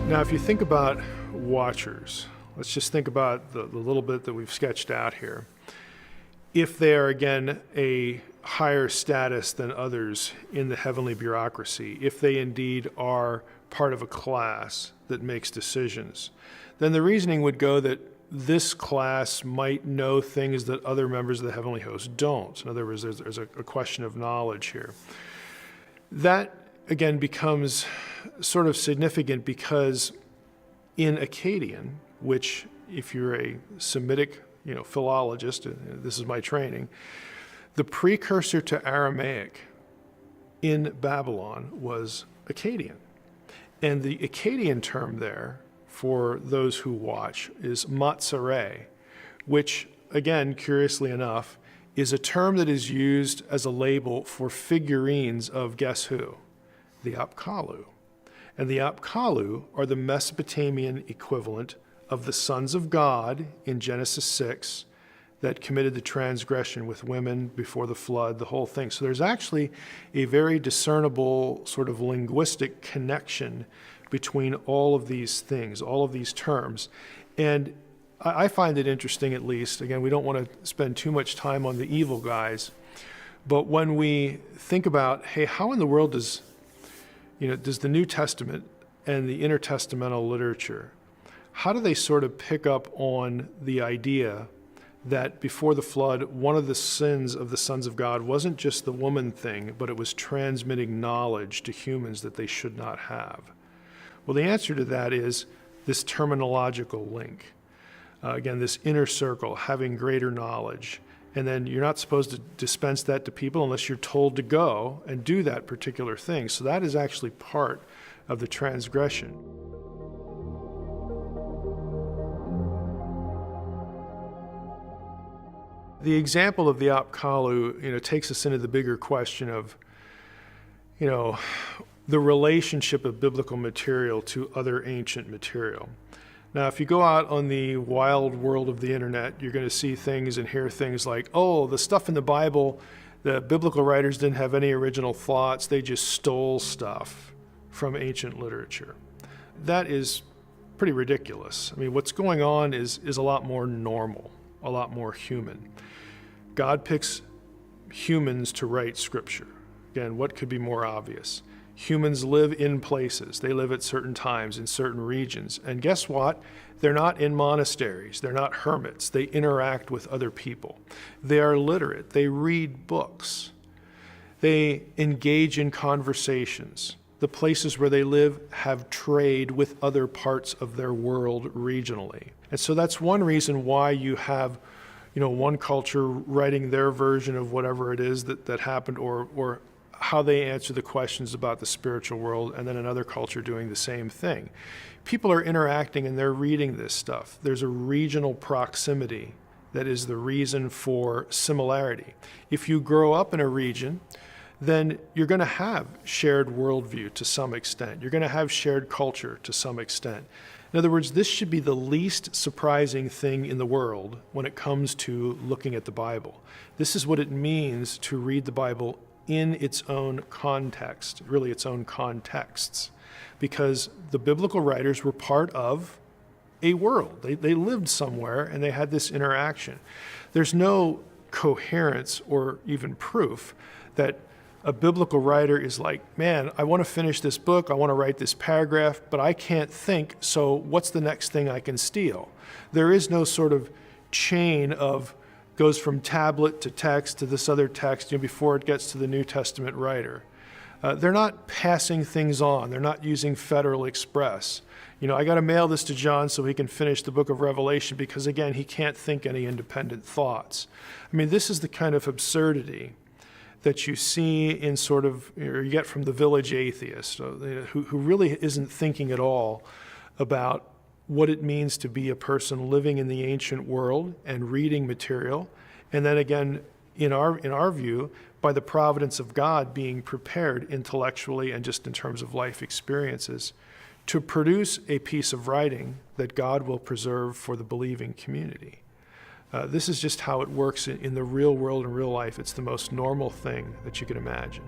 Now, if you think about watchers, let's just think about the little bit that we've sketched out here. If they are, again, a higher status than others in the heavenly bureaucracy, if they indeed are part of a class that makes decisions, then the reasoning would go that this class might know things that other members of the heavenly host don't. In other words, there's a question of knowledge here. That, again, becomes sort of significant because in Akkadian, which if you're a Semitic philologist, this is my training, the precursor to Aramaic in Babylon was Akkadian. And the Akkadian term there for those who watch is matzare, which, again, curiously enough, is a term that is used as a label for figurines of guess who? The Apkallu. And the Apkallu are the Mesopotamian equivalent of the sons of God in Genesis 6 that committed the transgression with women before the flood, the whole thing. So there's actually a very discernible sort of linguistic connection between all of these things, all of these terms. And I find it interesting, at least, again, we don't want to spend too much time on the evil guys, but when we think about, hey, how in the world does the New Testament and the intertestamental literature, how do they sort of pick up on the idea that before the flood, one of the sins of the sons of God wasn't just the woman thing, but it was transmitting knowledge to humans that they should not have? Well, the answer to that is this terminological link. Again, this inner circle, having greater knowledge. And then you're not supposed to dispense that to people unless you're told to go and do that particular thing. So that is actually part of the transgression. The example of the Apkallu, takes us into the bigger question of, the relationship of biblical material to other ancient material. Now, if you go out on the wild world of the internet, you're going to see things and hear things like, oh, the stuff in the Bible, the biblical writers didn't have any original thoughts, they just stole stuff from ancient literature. That is pretty ridiculous. I mean, what's going on is a lot more normal, a lot more human. God picks humans to write scripture. Again, what could be more obvious? Humans live in places. They live at certain times in certain regions. And guess what? They're not in monasteries. They're not hermits. They interact with other people. They are literate. They read books. They engage in conversations. The places where they live have trade with other parts of their world regionally. And so that's one reason why you have one culture writing their version of whatever it is that happened or how they answer the questions about the spiritual world, and then another culture doing the same thing. People are interacting and they're reading this stuff. There's a regional proximity that is the reason for similarity. If you grow up in a region, then you're going to have shared worldview to some extent. You're going to have shared culture to some extent. In other words, this should be the least surprising thing in the world when it comes to looking at the Bible. This is what it means to read the Bible in its own context, really its own contexts, because the biblical writers were part of a world. They lived somewhere and they had this interaction. There's no coherence or even proof that a biblical writer is like, man, I want to finish this book, I want to write this paragraph, but I can't think, so what's the next thing I can steal? There is no sort of chain of goes from tablet to text to this other text before it gets to the New Testament writer. They're not passing things on. They're not using Federal Express. I got to mail this to John so he can finish the book of Revelation because, again, he can't think any independent thoughts. I mean, this is the kind of absurdity that you see in or you get from the village atheist, who really isn't thinking at all about what it means to be a person living in the ancient world and reading material, and then again, in our view, by the providence of God being prepared intellectually and just in terms of life experiences to produce a piece of writing that God will preserve for the believing community. This is just how it works in the real world and real life. It's the most normal thing that you can imagine.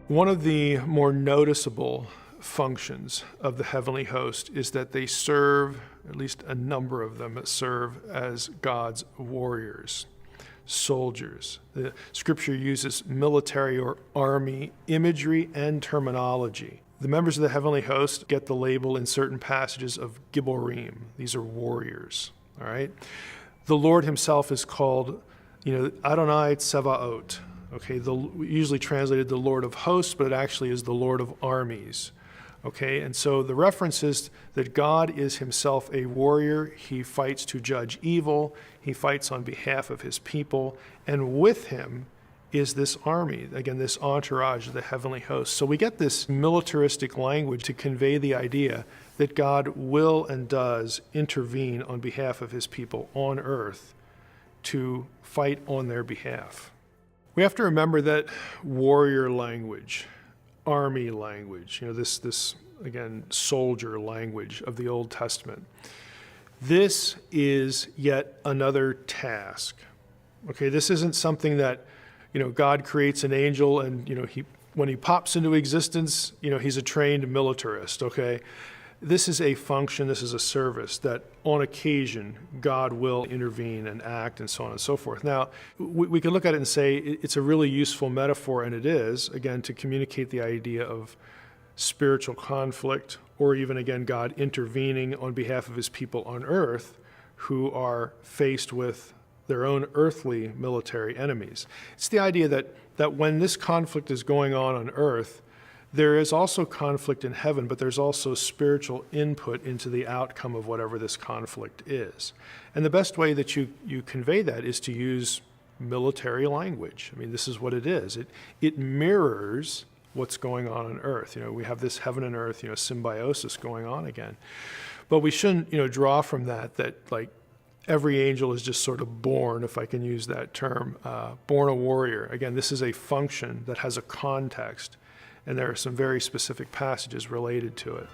One of the more noticeable functions of the heavenly host is that they serve, at least a number of them, serve as God's warriors, soldiers. The scripture uses military or army imagery and terminology. The members of the heavenly host get the label in certain passages of Gibborim. These are warriors, all right? The Lord himself is called, Adonai Tsevaot. Okay, usually translated the Lord of hosts, but it actually is the Lord of armies. Okay, and so the reference is that God is himself a warrior. He fights to judge evil. He fights on behalf of his people. And with him is this army, again, this entourage of the heavenly host. So we get this militaristic language to convey the idea that God will and does intervene on behalf of his people on earth to fight on their behalf. We have to remember that warrior language, army language, this again, soldier language of the Old Testament. This is yet another task. Okay, this isn't something that, God creates an angel and, when he pops into existence, he's a trained militarist, okay? This is a function, this is a service that on occasion God will intervene and act and so on and so forth. Now, we can look at it and say it's a really useful metaphor, and it is, again, to communicate the idea of spiritual conflict, or even, again, God intervening on behalf of his people on earth who are faced with their own earthly military enemies. It's the idea that when this conflict is going on earth, there is also conflict in heaven, but there's also spiritual input into the outcome of whatever this conflict is. And the best way that you convey that is to use military language. I mean, this is what it is. It mirrors what's going on earth. We have this heaven and earth, symbiosis going on again. But we shouldn't, draw from that like every angel is just sort of born, if I can use that term, born a warrior. Again, this is a function that has a context, and there are some very specific passages related to it.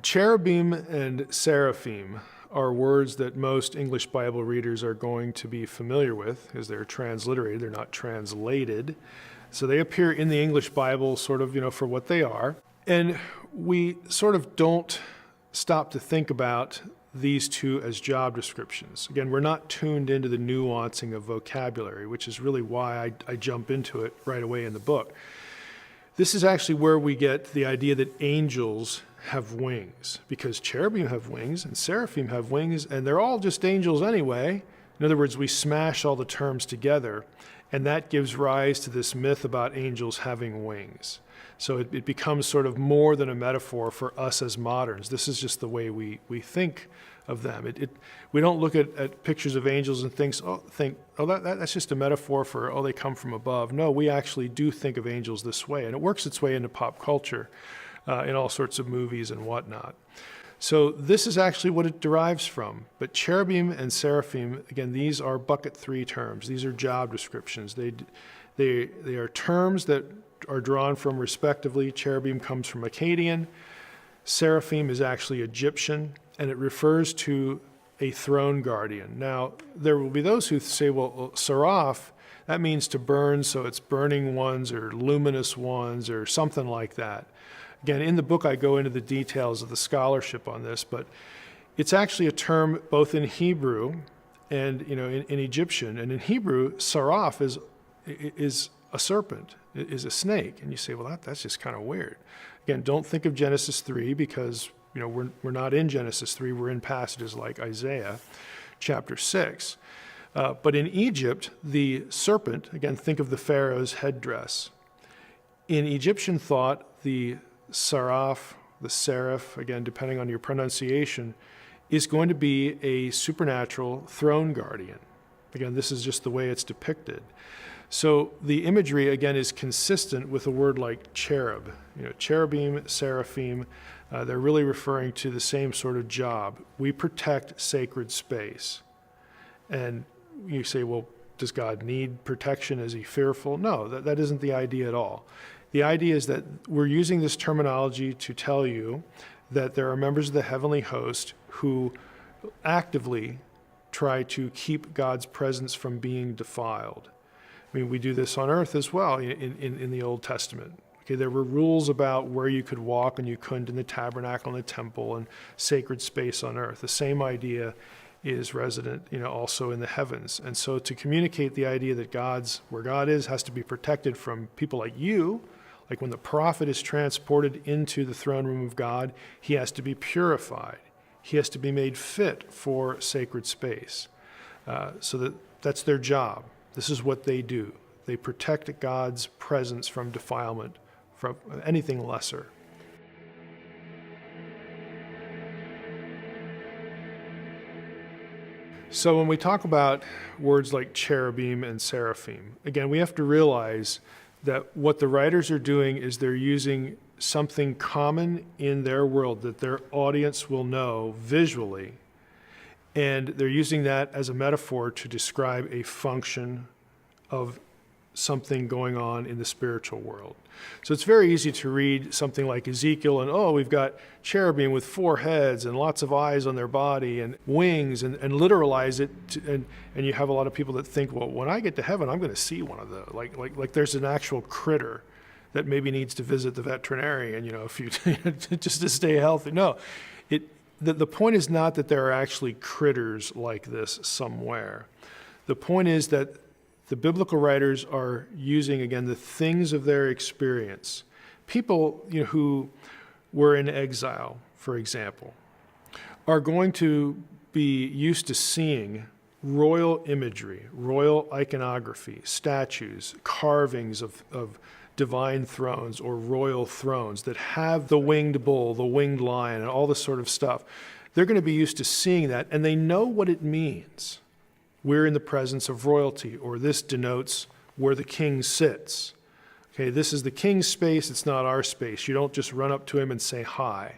Cherubim and seraphim are words that most English Bible readers are going to be familiar with, because they're transliterated, they're not translated. So they appear in the English Bible sort of, for what they are. And we sort of don't stop to think about these two as job descriptions. Again, we're not tuned into the nuancing of vocabulary, which is really why I jump into it right away in the book. This is actually where we get the idea that angels have wings, because cherubim have wings and seraphim have wings, and they're all just angels anyway. In other words, we smash all the terms together, and that gives rise to this myth about angels having wings. So it becomes sort of more than a metaphor for us as moderns. This is just the way we think of them. We don't look at pictures of angels and think, that's just a metaphor for, they come from above. No, we actually do think of angels this way, and it works its way into pop culture in all sorts of movies and whatnot. So this is actually what it derives from. But cherubim and seraphim, again, these are bucket 3 terms. These are job descriptions. They are terms that are drawn from, respectively, cherubim comes from Akkadian, seraphim is actually Egyptian, and it refers to a throne guardian. Now, there will be those who say, well, seraph, that means to burn, so it's burning ones or luminous ones or something like that. Again, in the book I go into the details of the scholarship on this, but it's actually a term both in Hebrew and in Egyptian. And in Hebrew, seraph is a serpent, is a snake. And you say, well, that's just kind of weird. Again, don't think of Genesis 3 because we're not in Genesis 3. We're in passages like Isaiah chapter 6. But in Egypt, the serpent, again, think of the Pharaoh's headdress. In Egyptian thought, the seraph, again, depending on your pronunciation, is going to be a supernatural throne guardian. Again, this is just the way it's depicted. So the imagery, again, is consistent with a word like cherub. Cherubim, seraphim, they're really referring to the same sort of job. We protect sacred space. And you say, well, does God need protection? Is he fearful? No, that isn't the idea at all. The idea is that we're using this terminology to tell you that there are members of the heavenly host who actively try to keep God's presence from being defiled. I mean, we do this on earth as well in the Old Testament. Okay, there were rules about where you could walk and you couldn't in the tabernacle and the temple and sacred space on earth. The same idea is resident, also in the heavens. And so to communicate the idea that where God is has to be protected from people like you, like when the prophet is transported into the throne room of God, he has to be purified. He has to be made fit for sacred space. So that's their job. This is what they do. They protect God's presence from defilement, from anything lesser. So when we talk about words like cherubim and seraphim, again, we have to realize that what the writers are doing is they're using something common in their world that their audience will know visually, and they're using that as a metaphor to describe a function of something going on in the spiritual world. So it's very easy to read something like Ezekiel and, we've got cherubim with 4 heads and lots of eyes on their body and wings and literalize it. And you have a lot of people that think, well, when I get to heaven, I'm going to see one of those. Like there's an actual critter that maybe needs to visit the veterinarian, if you just to stay healthy. No, the point is not that there are actually critters like this somewhere. The point is that the biblical writers are using, again, the things of their experience. People who were in exile, for example, are going to be used to seeing royal imagery, royal iconography, statues, carvings of divine thrones or royal thrones that have the winged bull, the winged lion, and all this sort of stuff. They're going to be used to seeing that, and they know what it means. We're in the presence of royalty, or this denotes where the king sits. Okay, this is the king's space, it's not our space. You don't just run up to him and say hi.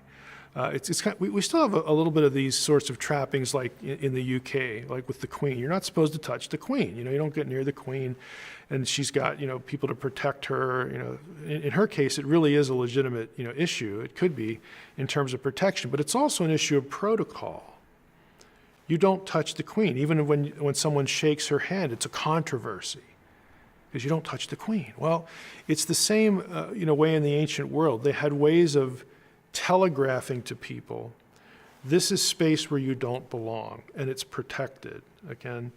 We still have a little bit of these sorts of trappings like in the UK, like with the Queen. You're not supposed to touch the Queen. You don't get near the Queen, and she's got people to protect her. In her case, it really is a legitimate issue. It could be in terms of protection, but it's also an issue of protocol. You don't touch the Queen. Even when someone shakes her hand, it's a controversy because you don't touch the Queen. Well, it's the same way in the ancient world. They had ways of telegraphing to people, this is space where you don't belong, and it's protected. Again,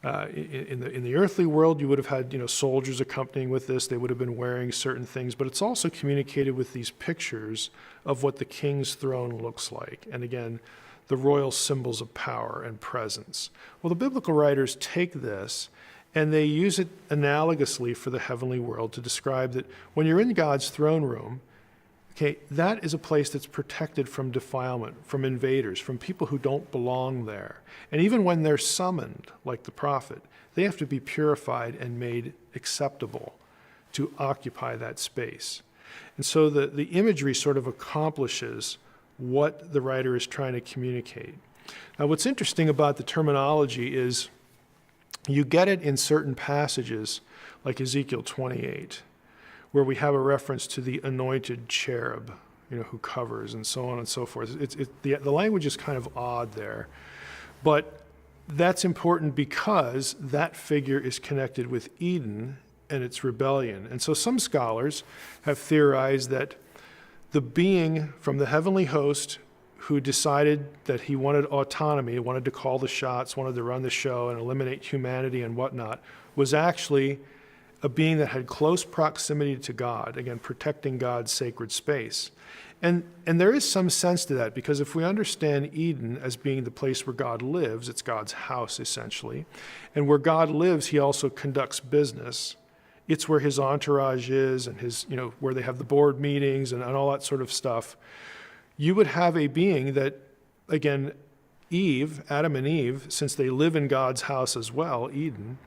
in the earthly world, you would have had soldiers accompanying with this. They would have been wearing certain things, but it's also communicated with these pictures of what the king's throne looks like. And again, the royal symbols of power and presence. Well, the biblical writers take this and they use it analogously for the heavenly world to describe that when you're in God's throne room, okay, that is a place that's protected from defilement, from invaders, from people who don't belong there. And even when they're summoned, like the prophet, they have to be purified and made acceptable to occupy that space. And so the imagery sort of accomplishes what the writer is trying to communicate. Now, what's interesting about the terminology is you get it in certain passages, like Ezekiel 28, where we have a reference to the anointed cherub, who covers, and so on and so forth. The language is kind of odd there, but that's important because that figure is connected with Eden and its rebellion. And so some scholars have theorized that the being from the heavenly host who decided that he wanted autonomy, wanted to call the shots, wanted to run the show and eliminate humanity and whatnot, was actually a being that had close proximity to God, again, protecting God's sacred space. And there is some sense to that, because if we understand Eden as being the place where God lives, it's God's house essentially, and where God lives, he also conducts business. It's where his entourage is and his, where they have the board meetings and all that sort of stuff. You would have a being that, again, Adam and Eve, since they live in God's house as well, Eden,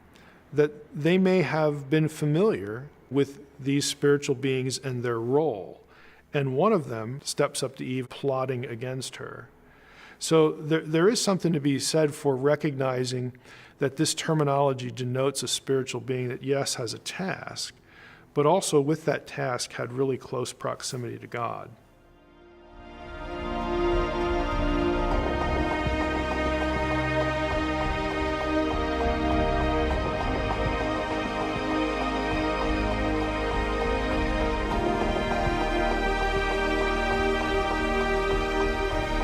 that they may have been familiar with these spiritual beings and their role. And one of them steps up to Eve, plotting against her. So there is something to be said for recognizing that this terminology denotes a spiritual being that, yes, has a task, but also with that task had really close proximity to God.